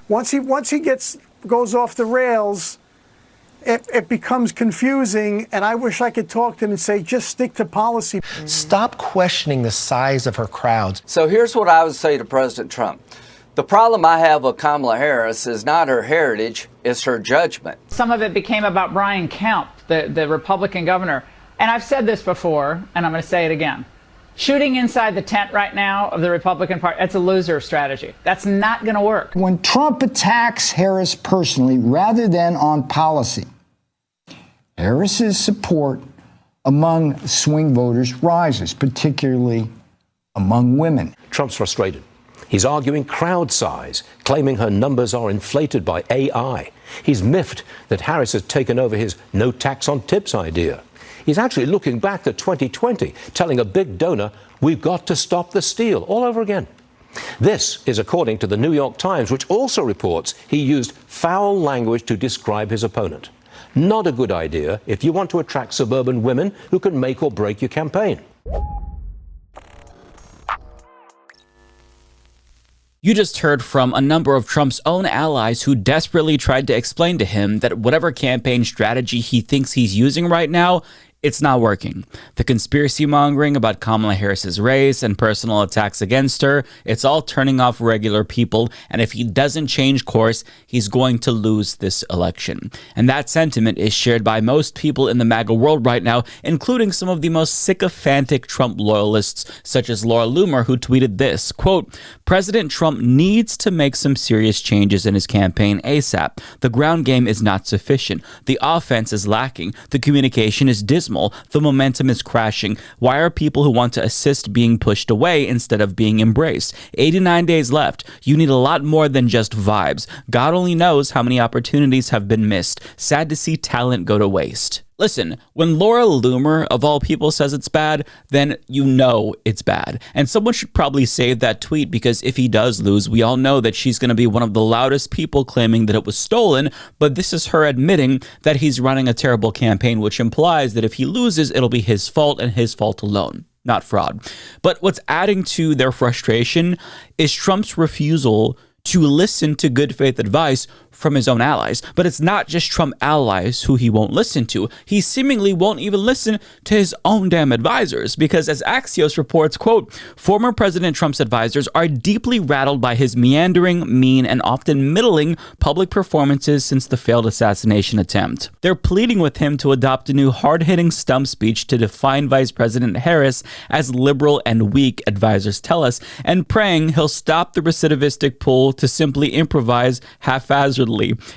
Once he goes off the rails, it becomes confusing, and I wish I could talk to him and say, just stick to policy. Stop questioning the size of her crowds. So here's what I would say to President Trump. The problem I have with Kamala Harris is not her heritage, it's her judgment. Some of it became about Brian Kemp, the Republican governor. And I've said this before, and I'm going to say it again. Shooting inside the tent right now of the Republican Party, that's a loser strategy. That's not going to work. When Trump attacks Harris personally rather than on policy, Harris's support among swing voters rises, particularly among women. Trump's frustrated. He's arguing crowd size, claiming her numbers are inflated by AI. He's miffed that Harris has taken over his no tax on tips idea. He's actually looking back to 2020, telling a big donor, we've got to stop the steal all over again. This is according to the New York Times, which also reports he used foul language to describe his opponent. Not a good idea if you want to attract suburban women who can make or break your campaign. You just heard from a number of Trump's own allies who desperately tried to explain to him that whatever campaign strategy he thinks he's using right now, it's not working. The conspiracy mongering about Kamala Harris's race and personal attacks against her, it's all turning off regular people, and if he doesn't change course, he's going to lose this election. And that sentiment is shared by most people in the MAGA world right now, including some of the most sycophantic Trump loyalists, such as Laura Loomer, who tweeted this, quote, President Trump needs to make some serious changes in his campaign ASAP. The ground game is not sufficient. The offense is lacking. The communication is dismal. The momentum is crashing. Why are people who want to assist being pushed away instead of being embraced? 89 days left. You need a lot more than just vibes. God only knows how many opportunities have been missed. Sad to see talent go to waste. Listen, when Laura Loomer, of all people, says it's bad, then you know it's bad. And someone should probably save that tweet, because if he does lose, we all know that she's going to be one of the loudest people claiming that it was stolen, but this is her admitting that he's running a terrible campaign, which implies that if he loses, it'll be his fault and his fault alone, not fraud. But what's adding to their frustration is Trump's refusal to listen to good faith advice from his own allies. But it's not just Trump allies who he won't listen to. He seemingly won't even listen to his own damn advisors, because as Axios reports, quote, former President Trump's advisors are deeply rattled by his meandering, mean, and often middling public performances since the failed assassination attempt. They're pleading with him to adopt a new hard-hitting stump speech to define Vice President Harris as liberal and weak, advisors tell us, and praying he'll stop the recidivistic pull to simply improvise haphazardly.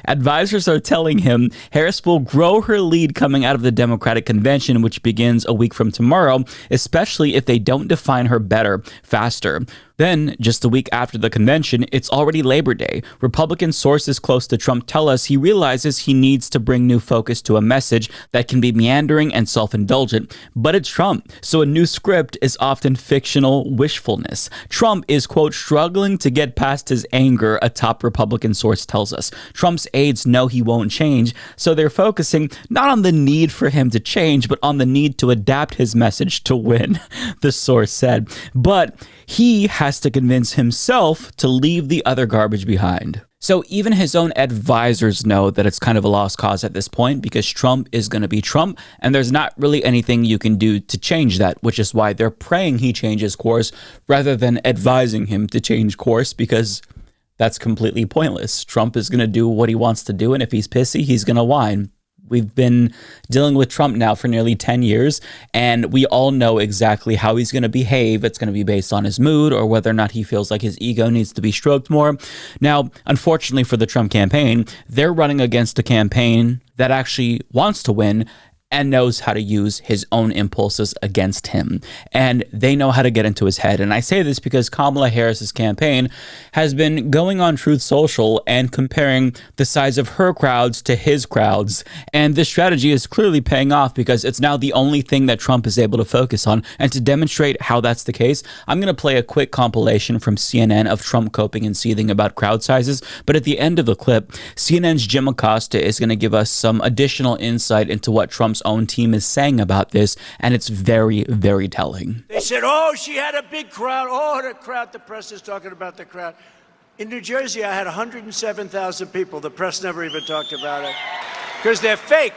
Advisors are telling him Harris will grow her lead coming out of the Democratic convention, which begins a week from tomorrow, especially if they don't define her better, faster. Then, just a week after the convention, it's already Labor Day. Republican sources close to Trump tell us he realizes he needs to bring new focus to a message that can be meandering and self-indulgent. But it's Trump, so a new script is often fictional wishfulness. Trump is, quote, struggling to get past his anger, a top Republican source tells us. Trump's aides know he won't change, so they're focusing not on the need for him to change, but on the need to adapt his message to win, the source said. But he has to convince himself to leave the other garbage behind. So even his own advisors know that it's kind of a lost cause at this point, because Trump is going to be Trump, and there's not really anything you can do to change that, which is why they're praying he changes course rather than advising him to change course, because that's completely pointless. Trump is going to do what he wants to do, and if he's pissy, he's going to whine. We've been dealing with Trump now for nearly 10 years, and we all know exactly how he's going to behave. It's going to be based on his mood or whether or not he feels like his ego needs to be stroked more. Now, unfortunately for the Trump campaign, they're running against a campaign that actually wants to win and knows how to use his own impulses against him. And they know how to get into his head. And I say this because Kamala Harris's campaign has been going on Truth Social and comparing the size of her crowds to his crowds. And this strategy is clearly paying off, because it's now the only thing that Trump is able to focus on. And to demonstrate how that's the case, I'm going to play a quick compilation from CNN of Trump coping and seething about crowd sizes. But at the end of the clip, CNN's Jim Acosta is going to give us some additional insight into what Trump's own team is saying about this, and it's very, very telling. They said, oh, she had a big crowd. Oh, the crowd, the press is talking about the crowd. In New Jersey, I had 107,000 people. The press never even talked about it because they're fake.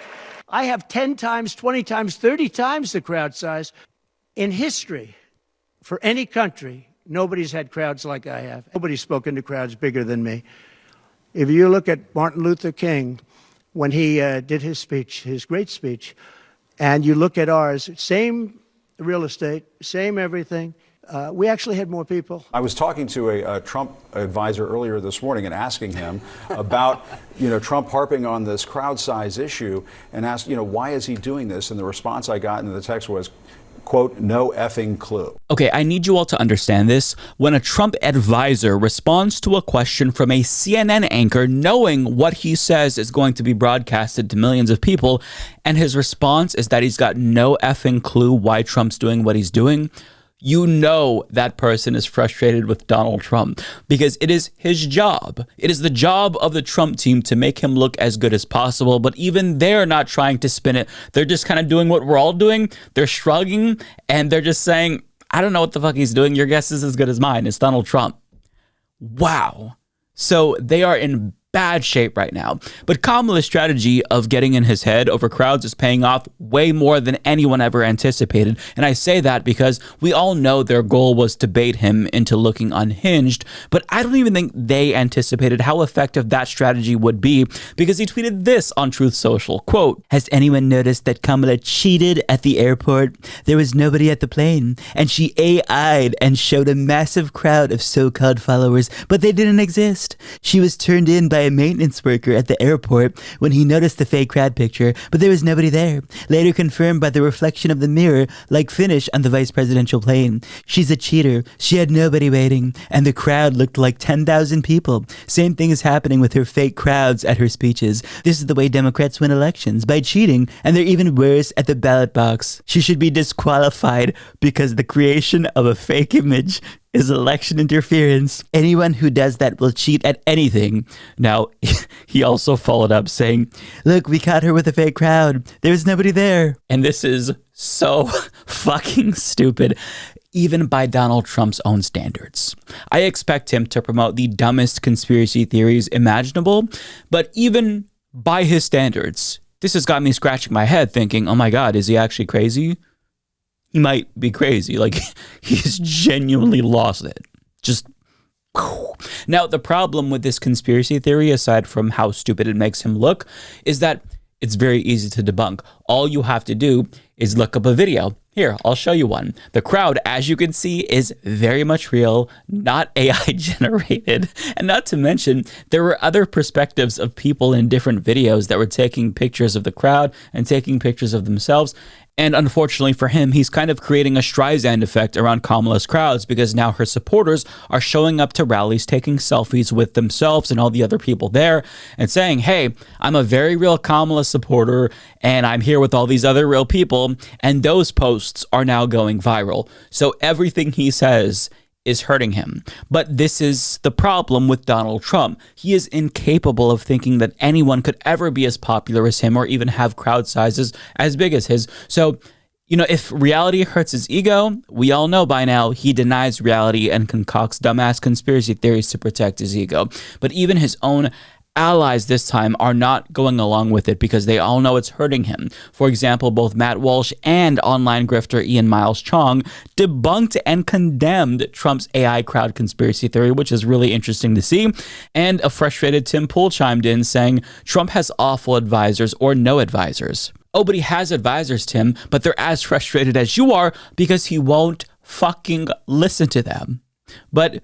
I have 10 times, 20 times, 30 times the crowd size. In history, for any country, nobody's had crowds like I have. Nobody's spoken to crowds bigger than me. If you look at Martin Luther King, when he did his speech, his great speech, and you look at ours, same real estate, same everything, we actually had more people. I was talking to a Trump advisor earlier this morning and asking him about, Trump harping on this crowd size issue and asked, why is he doing this? And the response I got in the text was, quote, no effing clue. Okay, I need you all to understand this. When a Trump advisor responds to a question from a CNN anchor, knowing what he says is going to be broadcasted to millions of people, and his response is that he's got no effing clue why Trump's doing what he's doing, you know that person is frustrated with Donald Trump because it is his job. It is the job of the Trump team to make him look as good as possible. But even they're not trying to spin it. They're just kind of doing what we're all doing. They're shrugging and they're just saying, I don't know what the fuck he's doing. Your guess is as good as mine. It's Donald Trump. Wow. So they are in bad shape right now. But Kamala's strategy of getting in his head over crowds is paying off way more than anyone ever anticipated. And I say that because we all know their goal was to bait him into looking unhinged, but I don't even think they anticipated how effective that strategy would be because he tweeted this on Truth Social, quote, "Has anyone noticed that Kamala cheated at the airport? There was nobody at the plane, and she AI'd and showed a massive crowd of so-called followers, but they didn't exist. She was turned in by a maintenance worker at the airport when he noticed the fake crowd picture, but there was nobody there. Later confirmed by the reflection of the mirror, like finish on the vice presidential plane. She's a cheater. She had nobody waiting, and the crowd looked like 10,000 people. Same thing is happening with her fake crowds at her speeches. This is the way Democrats win elections, by cheating, and they're even worse at the ballot box. She should be disqualified because the creation of a fake image is election interference. Anyone who does that will cheat at anything." Now, he also followed up saying, "Look, we caught her with a fake crowd. There was nobody there." And this is so fucking stupid, even by Donald Trump's own standards. I expect him to promote the dumbest conspiracy theories imaginable, but even by his standards, this has got me scratching my head thinking, oh my God, is he actually crazy? He might be crazy. Like, he's genuinely lost it. Just. Now, the problem with this conspiracy theory, aside from how stupid it makes him look, is that it's very easy to debunk. All you have to do is look up a video. Here, I'll show you one. The crowd, as you can see, is very much real, not AI generated. And not to mention, there were other perspectives of people in different videos that were taking pictures of the crowd and taking pictures of themselves. And unfortunately for him, he's kind of creating a Streisand effect around Kamala's crowds because now her supporters are showing up to rallies, taking selfies with themselves and all the other people there and saying, hey, I'm a very real Kamala supporter and I'm here with all these other real people. And those posts are now going viral. So everything he says is hurting him. But this is the problem with Donald Trump. He is incapable of thinking that anyone could ever be as popular as him or even have crowd sizes as big as his. So, if reality hurts his ego, we all know by now he denies reality and concocts dumbass conspiracy theories to protect his ego. But even his own allies this time are not going along with it because they all know it's hurting him. For example, both Matt Walsh and online grifter Ian Miles Chong debunked and condemned Trump's AI crowd conspiracy theory, which is really interesting to see. And a frustrated Tim Pool chimed in saying, Trump has awful advisors or no advisors. Oh, but he has advisors, Tim, but they're as frustrated as you are because he won't fucking listen to them. But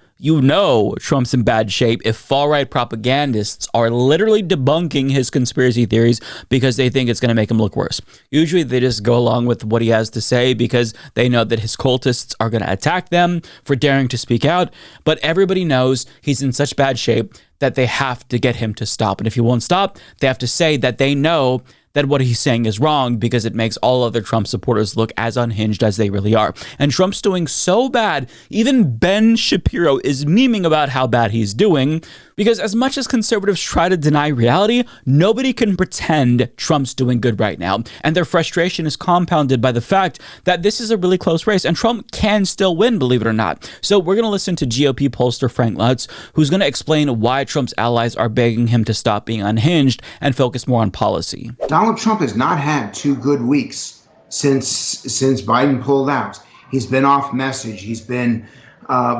Trump's in bad shape if far-right propagandists are literally debunking his conspiracy theories because they think it's going to make him look worse. Usually they just go along with what he has to say because they know that his cultists are going to attack them for daring to speak out. But everybody knows he's in such bad shape that they have to get him to stop. And if he won't stop, they have to say that they know that what he's saying is wrong because it makes all other Trump supporters look as unhinged as they really are. And Trump's doing so bad, even Ben Shapiro is memeing about how bad he's doing, Because as much as conservatives try to deny reality, nobody can pretend Trump's doing good right now. And their frustration is compounded by the fact that this is a really close race and Trump can still win, believe it or not. So we're going to listen to GOP pollster Frank Lutz, who's going to explain why Trump's allies are begging him to stop being unhinged and focus more on policy. Donald Trump has not had 2 good weeks since Biden pulled out. He's been off message. He's been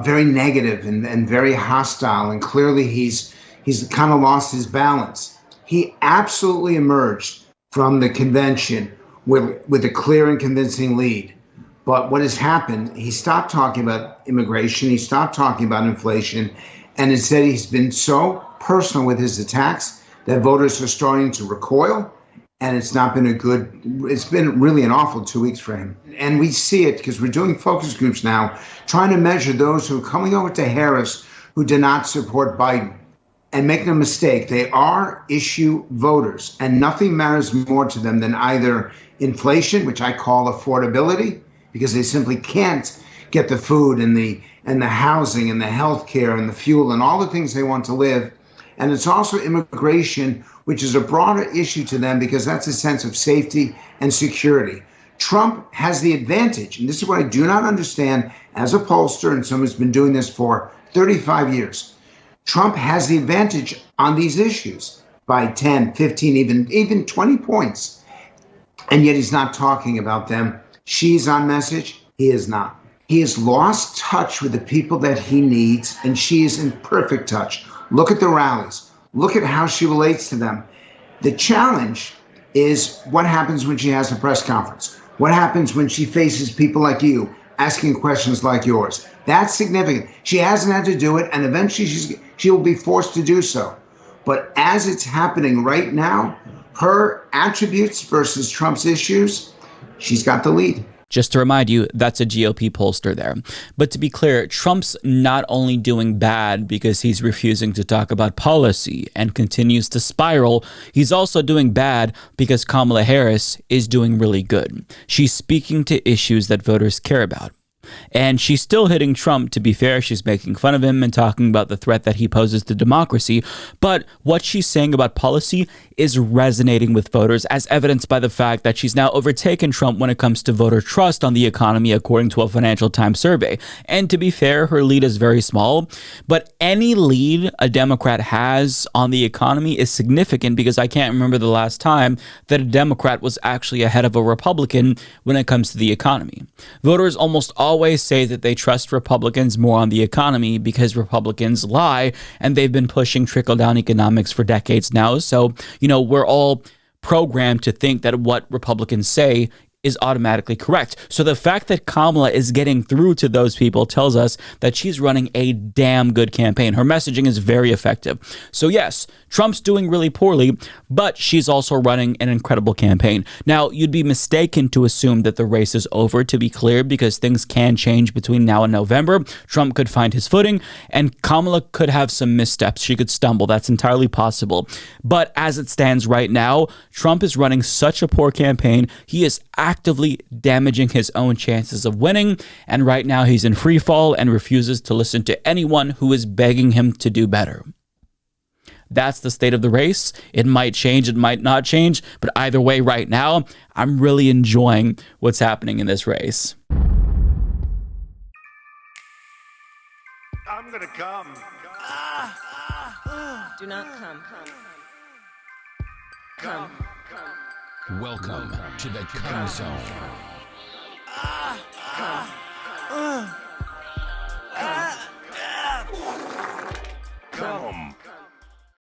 very negative and very hostile, and clearly he's kind of lost his balance. He absolutely emerged from the convention with a clear and convincing lead. But what has happened, he stopped talking about immigration, he stopped talking about inflation, and instead he's been so personal with his attacks that voters are starting to recoil. And it's been really an awful 2 weeks for him. And we see it because we're doing focus groups now, trying to measure those who are coming over to Harris who do not support Biden. And make no mistake, they are issue voters. And nothing matters more to them than either inflation, which I call affordability, because they simply can't get the food and the housing and the health care and the fuel and all the things they want to live. And it's also immigration, which is a broader issue to them because that's a sense of safety and security. Trump has the advantage, and this is what I do not understand as a pollster and someone who's been doing this for 35 years. Trump has the advantage on these issues by 10, 15, even 20 points. And yet he's not talking about them. She's on message. He is not. He has lost touch with the people that he needs, and she is in perfect touch. Look at the rallies. Look at how she relates to them. The challenge is what happens when she has a press conference. What happens when she faces people like you asking questions like yours? That's significant. She hasn't had to do it, and eventually she will be forced to do so. But as it's happening right now, her attributes versus Trump's issues, she's got the lead. Just to remind you, that's a GOP pollster there. But to be clear, Trump's not only doing bad because he's refusing to talk about policy and continues to spiral, he's also doing bad because Kamala Harris is doing really good. She's speaking to issues that voters care about. And she's still hitting Trump, to be fair. She's making fun of him and talking about the threat that he poses to democracy. But what she's saying about policy is resonating with voters, as evidenced by the fact that she's now overtaken Trump when it comes to voter trust on the economy, according to a Financial Times survey. And to be fair, her lead is very small. But any lead a Democrat has on the economy is significant, because I can't remember the last time that a Democrat was actually ahead of a Republican when it comes to the economy. Voters almost always say that they trust Republicans more on the economy because Republicans lie, and they've been pushing trickle-down economics for decades now. So, we're all programmed to think that what Republicans say is automatically correct. So the fact that Kamala is getting through to those people tells us that she's running a damn good campaign. Her messaging is very effective. So yes, Trump's doing really poorly, but she's also running an incredible campaign. Now, you'd be mistaken to assume that the race is over, to be clear, because things can change between now and November. Trump could find his footing, and Kamala could have some missteps. She could stumble. That's entirely possible. But as it stands right now, Trump is running such a poor campaign. He is actively damaging his own chances of winning, and right now he's in free fall and refuses to listen to anyone who is begging him to do better. That's the state of the race. It might change, it might not change, but either way, right now, I'm really enjoying what's happening in this race. I'm gonna come. Do not come. Come. Welcome to the Come Zone. Come.